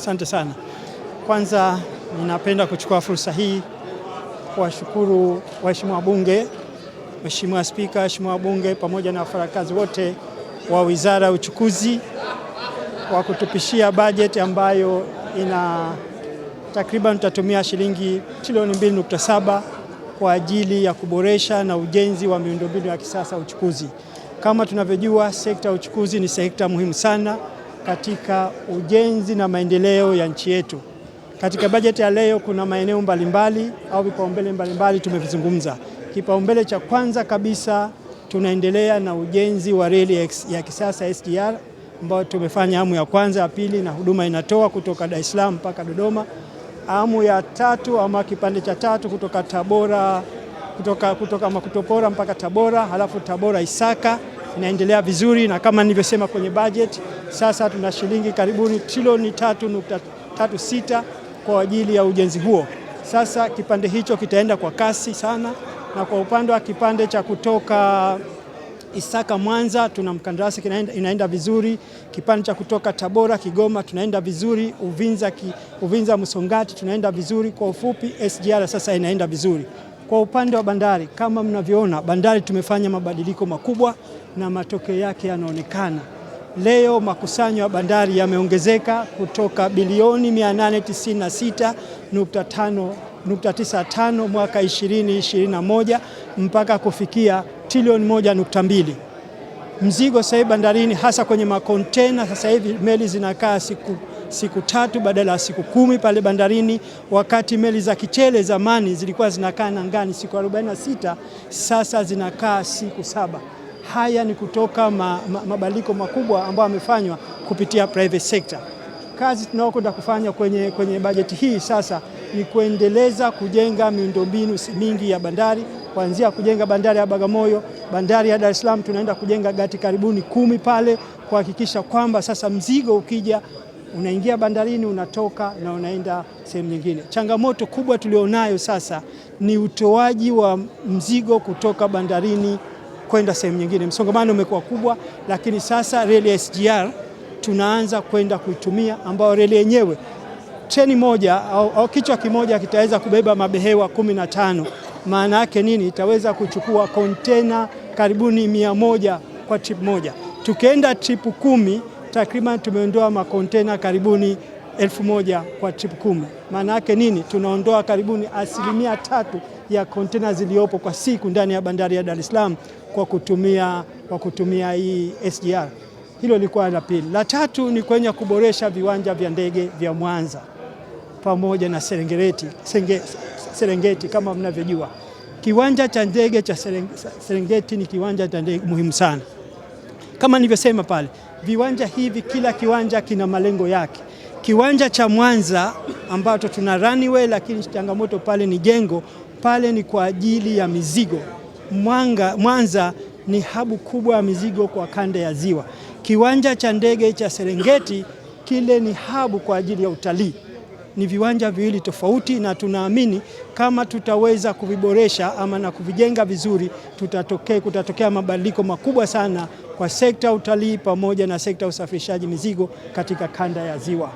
Asante sana. Kwanza ninapenda kuchukua fursa hii kuwashukuru waheshimiwa wabunge, Mheshimiwa Spika, waheshimiwa wabunge pamoja na wafanyakazi wote wa Wizara ya Uchukuzi kwa kutupishia bajeti ambayo ina takriban tutatumia shilingi trilioni 2.7 kwa ajili ya kuboresha na ujenzi wa miundombinu ya kisasa ya uchukuzi. Kama tunavyojua, sekta ya uchukuzi ni sekta muhimu sana katika ujenzi na maendeleo ya nchi yetu. Katika bajeti ya leo kuna maeneo mbalimbali au vipaumbele mbalimbali tumevizungumza. Kipaumbele cha kwanza kabisa, tunaendelea na ujenzi wa reli ya kisasa SGR ambayo tumefanya awamu ya kwanza, ya pili, na huduma inatoa kutoka Dar es Salaam mpaka Dodoma. Awamu ya tatu ama kipande cha tatu kutoka Tabora, kutoka Makutopora mpaka Tabora, halafu Tabora Isaka inaendelea vizuri, na kama nilivyosema kwenye budget, sasa tuna shilingi karibuni trilioni 3.36 kwa ajili ya ujenzi huo. Sasa kipande hicho kitaenda kwa kasi sana, na kwa upande wa kipande cha kutoka Isaka Mwanza tuna mkandarasi inaenda vizuri. Kipande cha kutoka Tabora Kigoma tunaenda vizuri. Uvinza Musongati tunaenda vizuri. Kwa ufupi, SGR sasa inaenda vizuri. Kwa upande wa bandari, kama mnavyoona, bandari tumefanya mabadiliko makubwa na matokeo yake yanaonekana. Leo makusanyo ya bandari yameongezeka kutoka bilioni 896.95 mwaka 2021 mpaka kufikia trilioni 1.2. Mzigo sasa hivi bandarini, hasa kwenye makontena, sasa hivi meli zinakaa siku 3 badala ya siku 10 pale bandarini, wakati meli za Kichele zamani zilikuwa zinakaa nangani siku 46, sasa zinakaa siku 7. Haya ni kutoka mabadiliko makubwa ambayo yamefanywa kupitia private sector. Kazi tunayokwenda kufanya kwenye bajeti hii sasa ni kuendeleza kujenga miundombinu mingi ya bandari, kuanzia kujenga bandari ya Bagamoyo, bandari ya Dar es Salaam tunaenda kujenga gati karibuni 10 pale, kuhakikisha kwamba sasa mzigo ukija unaingia bandarini, unatoka na unaenda sehemu nyingine. Changamoto kubwa tulionayo sasa ni utoaji wa mzigo kutoka bandarini kwenda sehemu nyingine. Msongamano umekuwa kubwa, lakini sasa reli ya SGR tunaanza kwenda kuitumia, ambao reli yenyewe treni moja au kichwa kimoja kitaweza kubeba mabehewa 15. Maana yake nini? Itaweza kuchukua kontena karibuni 100 kwa trip moja. Tukienda trip 10, takriban tumeondoa makontena karibuni 1000 kwa trip 10. Maana yake nini? Tunaondoa karibuni 3% ya kontena ziliopo kwa siku ndani ya bandari ya Dar es Salaam kwa kutumia hii SGR. Hilo lilikuwa la pili. La tatu ni kwenye kuboresha viwanja vya ndege vya Mwanza pamoja na Serengeti. Kama mnavyojua, kiwanja cha ndege cha Serengeti ni kiwanja cha ndege muhimu sana. Kama nilivyosema pale, viwanja hivi kila kiwanja kina malengo yake. Kiwanja cha Mwanza ambacho tuna runway, lakini changamoto pale ni jengo, pale ni kwa ajili ya mizigo. Mwanza ni habu kubwa ya mizigo kwa kanda ya Ziwa. Kiwanja cha ndege cha Serengeti kile ni habu kwa ajili ya utalii. Ni viwanja viwili tofauti, na tunaamini kama tutaweza kuviboresha ama na kuvijenga vizuri, kutatokea mabadiliko makubwa sana kwa sekta ya utalii pamoja na sekta ya usafirishaji mizigo katika kanda ya Ziwa.